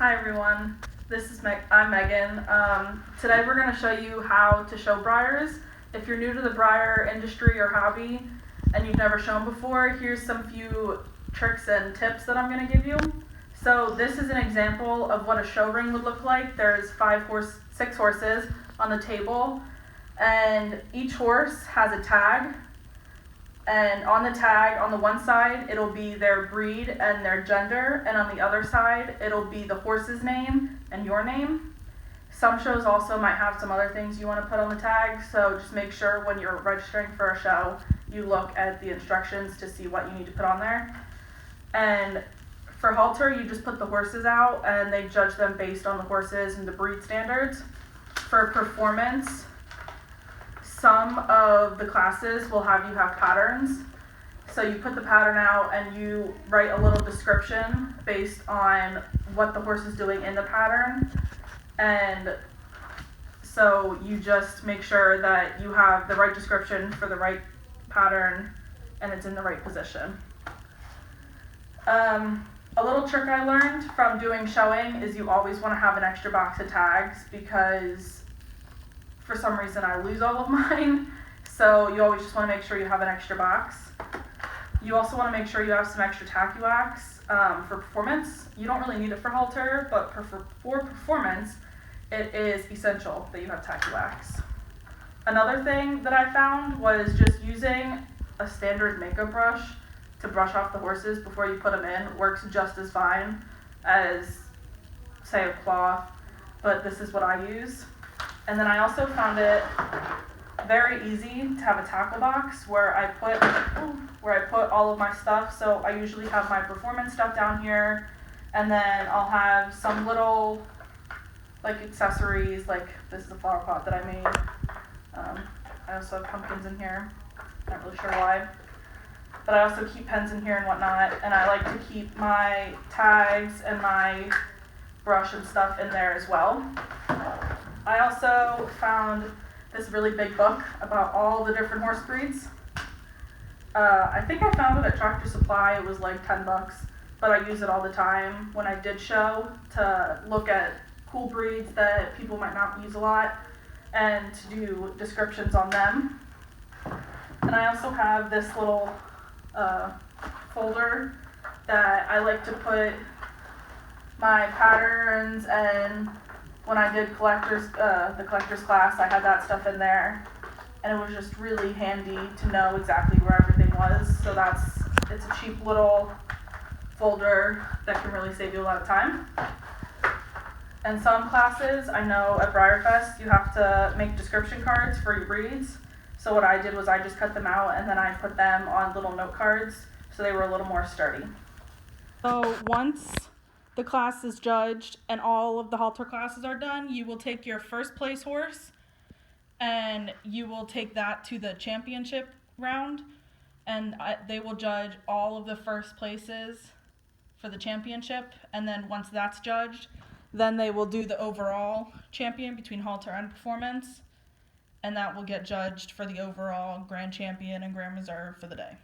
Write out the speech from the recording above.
Hi everyone, I'm Megan. Today we're going to show you how to show Breyers. If you're new to the Breyer industry or hobby and you've never shown before, here's some few tricks and tips that I'm going to give you. So this is an example of what a show ring would look like. There's 6 horses on the table, and each horse has a tag. And on the tag, on the one side, it'll be their breed and their gender, and on the other side, it'll be the horse's name and your name. Some shows also might have some other things you want to put on the tag, so just make sure when you're registering for a show, you look at the instructions to see what you need to put on there. And for Halter, you just put the horses out, and they judge them based on the horses and the breed standards. For performance, some of the classes will have you have patterns. So you put the pattern out and you write a little description based on what the horse is doing in the pattern. And so you just make sure that you have the right description for the right pattern and it's in the right position. A little trick I learned from doing showing is you always want to have an extra box of tags, because for some reason I lose all of mine, so you always just want to make sure you have an extra box. You also want to make sure you have some extra tacky wax for performance. You don't really need it for Halter, but for performance, it is essential that you have tacky wax. Another thing that I found was just using a standard makeup brush to brush off the horses before you put them in works just as fine as, say, a cloth, but this is what I use. And then I also found it very easy to have a tackle box where I put all of my stuff. So I usually have my performance stuff down here, and then I'll have some little accessories, like this is a flower pot that I made. I also have pumpkins in here, not really sure why. But I also keep pens in here and whatnot, and I like to keep my tags and my brush and stuff in there as well. I also found this really big book about all the different horse breeds. I think I found it at Tractor Supply. It was like $10, but I use it all the time when I did show to look at cool breeds that people might not use a lot and to do descriptions on them. And I also have this little folder that I like to put my patterns, and when I did the collector's class, I had that stuff in there, and it was just really handy to know exactly where everything was. So it's a cheap little folder that can really save you a lot of time. And some classes, I know at BreyerFest, you have to make description cards for your breeds. So what I did was I just cut them out and then I put them on little note cards so they were a little more sturdy. So once the class is judged and all of the Halter classes are done, you will take your first place horse and you will take that to the championship round, and they will judge all of the first places for the championship, and then once that's judged, then they will do the overall champion between Halter and performance, and that will get judged for the overall grand champion and grand reserve for the day.